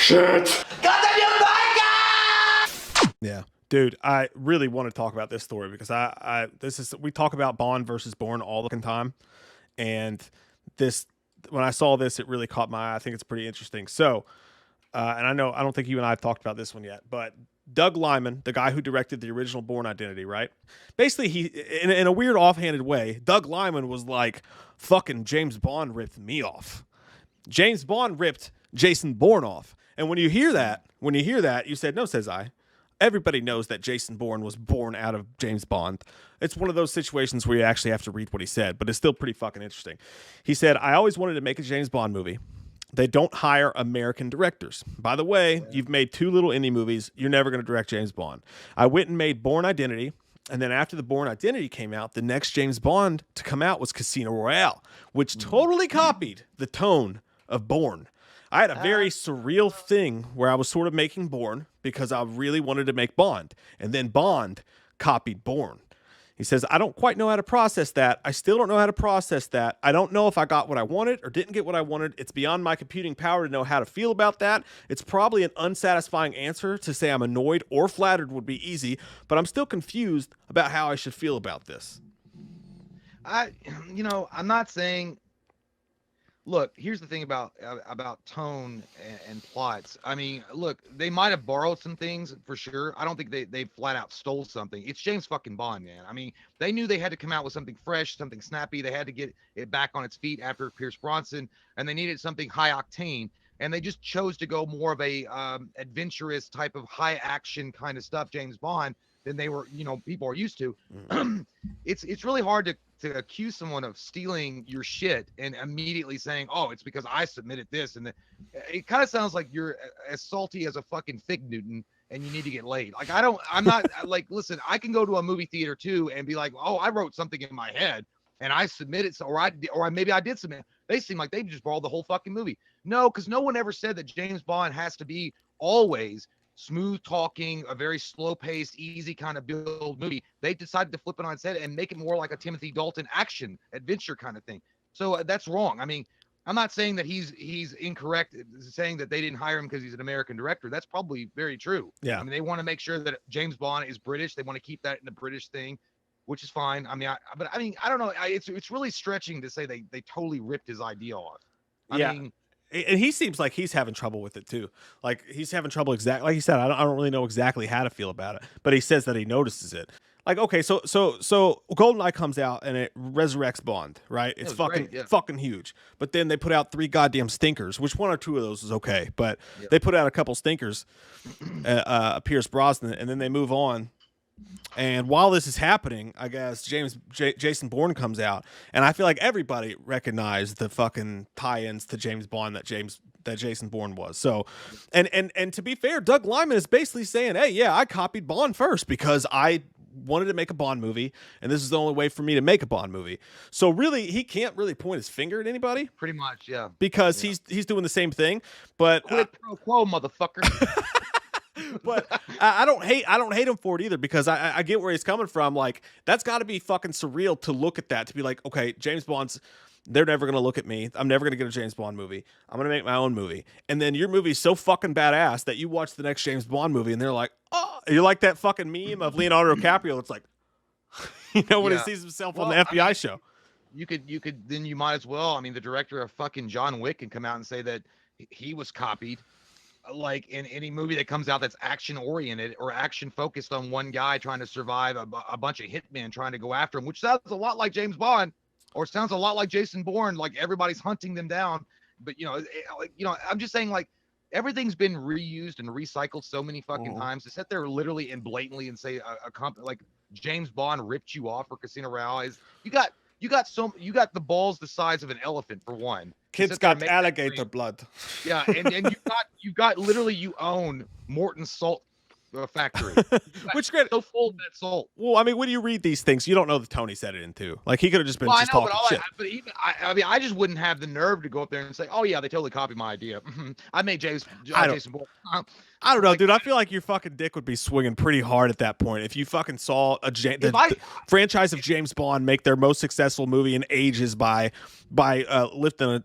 Shit. Yeah. Dude, I really want to talk about this story because we talk about Bond versus Bourne all the time. And when I saw this, it really caught my eye. I think it's pretty interesting. So, and I don't think you and I have talked about this one yet, but Doug Liman, the guy who directed the original Bourne Identity, right? Basically, in a weird offhanded way, Doug Liman was like, fucking James Bond ripped me off. James Bond ripped Jason Bourne off. And when you hear that, you said, no, says I. Everybody knows that Jason Bourne was born out of James Bond. It's one of those situations where you actually have to read what he said, but it's still pretty fucking interesting. He said, I always wanted to make a James Bond movie. They don't hire American directors. By the way, you've made 2 little indie movies. You're never going to direct James Bond. I went and made Bourne Identity. And then after the Bourne Identity came out, the next James Bond to come out was Casino Royale, which totally copied the tone of Bourne. I had a very surreal thing where I was sort of making Bourne because I really wanted to make Bond. And then Bond copied Bourne. He says, I don't quite know how to process that. I still don't know how to process that. I don't know if I got what I wanted or didn't get what I wanted. It's beyond my computing power to know how to feel about that. It's probably an unsatisfying answer. To say I'm annoyed or flattered would be easy, but I'm still confused about how I should feel about this. I'm not saying. Look, here's the thing about tone and plots. I mean, look, they might have borrowed some things for sure. I don't think they flat out stole something. It's James fucking Bond, man. I mean, they knew they had to come out with something fresh, something snappy. They had to get it back on its feet after Pierce Brosnan, and they needed something high octane. And they just chose to go more of a adventurous type of high action kind of stuff, James Bond, than they were, people are used to. It's really hard to accuse someone of stealing your shit and immediately saying, oh, it's because I submitted this. And it kind of sounds like you're as salty as a fucking fig Newton and you need to get laid. Like, I'm not like, listen, I can go to a movie theater too and be like, oh, I wrote something in my head and I submitted, maybe I did submit. They seem like they just borrowed the whole fucking movie. No, because no one ever said that James Bond has to be always smooth talking, a very slow paced, easy kind of build movie. They decided to flip it on its head and make it more like a Timothy Dalton action adventure kind of thing. So that's wrong. I mean, I'm not saying that he's incorrect saying that they didn't hire him because he's an American director. That's probably very true. Yeah. I mean, they want to make sure that James Bond is British. They want to keep that in the British thing, which is fine. I mean, I don't know. It's really stretching to say they totally ripped his idea off. I mean, and he seems like he's having trouble with it too. Like he's having trouble exactly like he said. I don't really know exactly how to feel about it, but he says that he notices it. Like, okay, so GoldenEye comes out and it resurrects Bond, right? It's fucking huge. But then they put out 3 goddamn stinkers, which 1 or 2 of those is okay, but they put out a couple stinkers, Pierce Brosnan, and then they move on. And while this is happening, I guess Jason Bourne comes out, and I feel like everybody recognized the fucking tie-ins to James Bond that Jason Bourne was. So, and to be fair, Doug Liman is basically saying, hey, yeah, I copied Bond first because I wanted to make a Bond movie, and this is the only way for me to make a Bond movie. So really, he can't really point his finger at anybody. Pretty much, yeah. Because he's doing the same thing. But quid pro quo, motherfucker. But I don't hate him for it either, because I get where he's coming from. Like, that's got to be fucking surreal to look at that, to be like, okay, James Bond's, they're never going to look at me. I'm never going to get a James Bond movie. I'm going to make my own movie. And then your movie's so fucking badass that you watch the next James Bond movie and they're like, oh, you're like that fucking meme of Leonardo DiCaprio. It's like, when he sees himself on the FBI show. You could, then you might as well. I mean, the director of fucking John Wick can come out and say that he was copied. Like, in any movie that comes out that's action oriented or action focused on one guy trying to survive a bunch of hitmen trying to go after him, which sounds a lot like James Bond, or sounds a lot like Jason Bourne, like everybody's hunting them down. But I'm just saying, like, everything's been reused and recycled so many fucking times to sit there literally and blatantly and say like James Bond ripped you off for Casino Royale. Is you got the balls the size of an elephant, for one. Kids got alligator blood. Yeah, and you got literally, you own Morton's Salt Factory. Which great, so full of that salt. Well, I mean, when you read these things, you don't know that Tony said it in too. Like, he could have just been talking shit. I just wouldn't have the nerve to go up there and say, "Oh yeah, they totally copied my idea. I made Jason Bourne." I don't know, Like, dude. I feel like your fucking dick would be swinging pretty hard at that point if you fucking saw if I the franchise of James Bond make their most successful movie in ages by lifting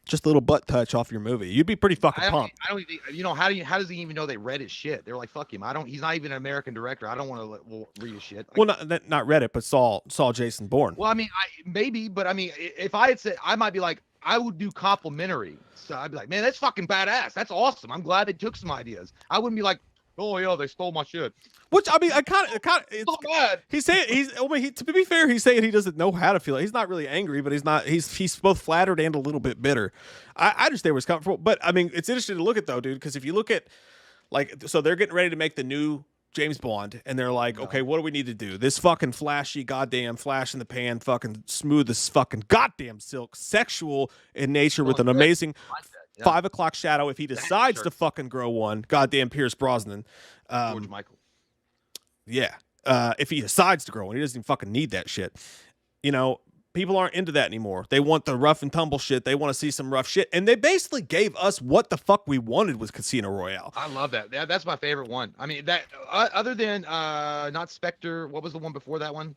just a little butt touch off your movie. You'd be pretty fucking pumped. I don't even, how does he even know they read his shit? They're like, fuck him. He's not even an American director. I don't want to read his shit. Well, Like, not Reddit, but saw Jason Bourne. well, I mean, maybe, but I mean, if I had said, I might be like, I would do complimentary. So I'd be like, man, that's fucking badass. That's awesome. I'm glad they took some ideas. I wouldn't be like, oh yeah, they stole my shit. Which I mean, I kind of It's not bad. he's saying to be fair, he's saying he doesn't know how to feel. He's not really angry, but he's both flattered and a little bit bitter. I understand where he's coming from, but I mean, it's interesting to look at though, dude, because if you look at so they're getting ready to make the new James Bond, and they're like, okay, what do we need to do? This fucking flashy, goddamn flash in the pan, fucking smooth as fucking goddamn silk, sexual in nature with an amazing 5 o'clock shadow. If he decides to fucking grow one, goddamn Pierce Brosnan, George Michael. Yeah. If he decides to grow one, he doesn't even fucking need that shit. People aren't into that anymore. They want the rough and tumble shit. They want to see some rough shit. And they basically gave us what the fuck we wanted with Casino Royale. I love that. That's my favorite one. I mean, that other than not Spectre, what was the one before that one?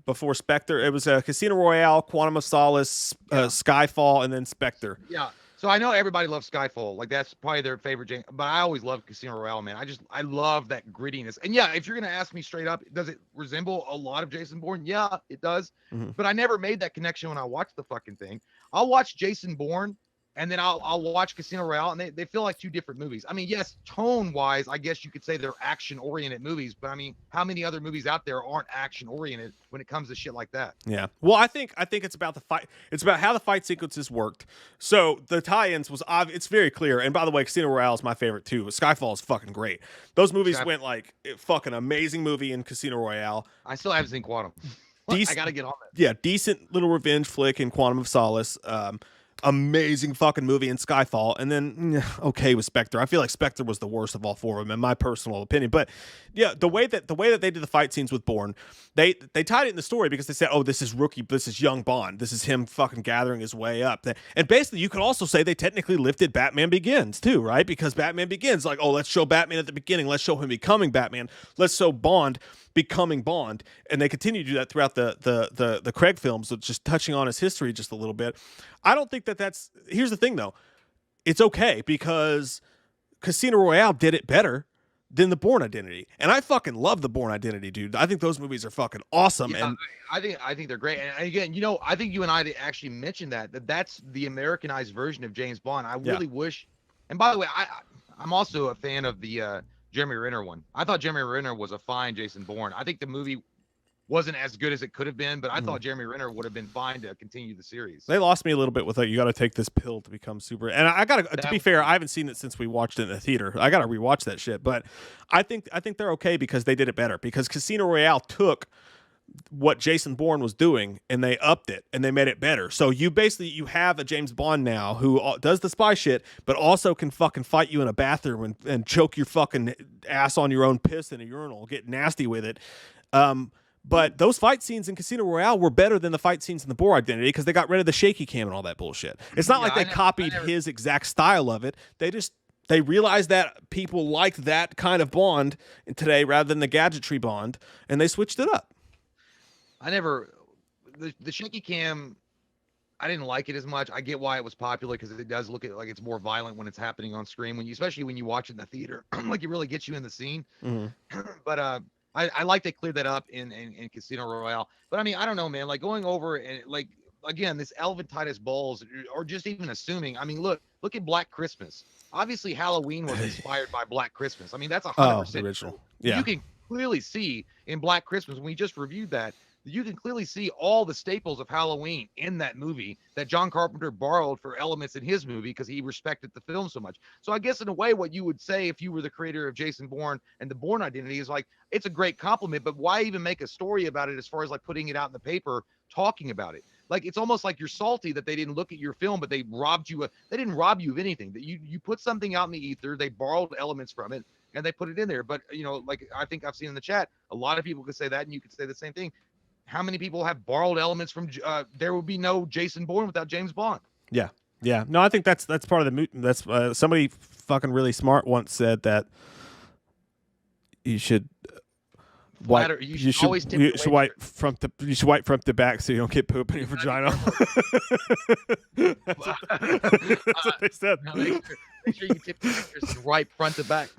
Before Spectre, it was Casino Royale, Quantum of Solace, Skyfall, and then Spectre. Yeah. So I know everybody loves Skyfall. Like that's probably their favorite James, but I always loved Casino Royale, man. I love that grittiness. And yeah, if you're gonna ask me straight up, does it resemble a lot of Jason Bourne? Yeah, it does. Mm-hmm. But I never made that connection when I watched the fucking thing. I'll watch Jason Bourne and then I'll watch Casino Royale, and they feel like two different movies. I mean, yes, tone wise, I guess you could say they're action oriented movies, but I mean, how many other movies out there aren't action oriented when it comes to shit like that? Yeah. Well, I think it's about the fight. It's about how the fight sequences worked. So the tie-ins was it's very clear. And by the way, Casino Royale is my favorite too. Skyfall is fucking great. Those movies went like fucking amazing movie in Casino Royale. I still haven't seen Quantum. I gotta get on that. Yeah, decent little revenge flick in Quantum of Solace. Amazing fucking movie in Skyfall, and then okay with Spectre. I feel like Spectre was the worst of all four of them, in my personal opinion. But yeah, the way that they did the fight scenes with Bourne, they tied it in the story because they said, oh, this is young Bond, this is him fucking gathering his way up. And basically, you could also say they technically lifted Batman Begins too, right? Because Batman Begins, like, oh, let's show Batman at the beginning, let's show him becoming Batman, let's show Bond becoming Bond, and they continue to do that throughout the Craig films, so just touching on his history just a little bit. I don't think that's. Here's the thing, though, it's okay because Casino Royale did it better than the Bourne Identity, and I fucking love the Bourne Identity, dude. I think those movies are fucking awesome. Yeah, and I think they're great. And again, I think you and I actually mentioned that's the Americanized version of James Bond. I really wish. And by the way, I'm also a fan of the Jeremy Renner one. I thought Jeremy Renner was a fine Jason Bourne. I think the movie wasn't as good as it could have been, but I thought Jeremy Renner would have been fine to continue the series. They lost me a little bit with you got to take this pill to become super. And I got to be fair, I haven't seen it since we watched it in the theater. I got to rewatch that shit. But I think they're okay because they did it better. Because Casino Royale took what Jason Bourne was doing and they upped it and they made it better. So you have a James Bond now who does the spy shit, but also can fucking fight you in a bathroom and choke your fucking ass on your own piss in a urinal, get nasty with it. But those fight scenes in Casino Royale were better than the fight scenes in the Bourne Identity because they got rid of the shaky cam and all that bullshit. It's not like they copied his exact style of it. They realized that people liked that kind of Bond today rather than the gadgetry Bond, and they switched it up. The shaky cam, I didn't like it as much. I get why it was popular because it does look like it's more violent when it's happening on screen, especially when you watch it in the theater. Like it really gets you in the scene. Mm-hmm. But I like they cleared that up in Casino Royale. But I mean, I don't know, man. Like going over and like again, this Elvin Balls, or just even assuming. I mean, look at Black Christmas. Obviously, Halloween was inspired by Black Christmas. I mean, that's 100% original. Yeah, you can clearly see in Black Christmas when we just reviewed that. You can clearly see all the staples of Halloween in that movie that John Carpenter borrowed for elements in his movie because he respected the film so much. So I guess in a way, what you would say if you were the creator of Jason Bourne and the Bourne Identity is like, it's a great compliment, but why even make a story about it as far as like putting it out in the paper, talking about it? Like, it's almost like you're salty that they didn't look at your film, but they robbed you. They didn't rob you of anything. That you put something out in the ether, they borrowed elements from it and they put it in there. But, like I think I've seen in the chat, a lot of people could say that and you could say the same thing. How many people have borrowed elements from there would be no Jason Bourne without James Bond? Yeah. Yeah, no, I think that's part of the that's somebody fucking really smart once said that you should wipe Flatter. You should always tip you your should wipe waitress. from the you should wipe from the back so you don't get poop in your vagina. That's what they said. Now make sure you tip your waitress right front to back.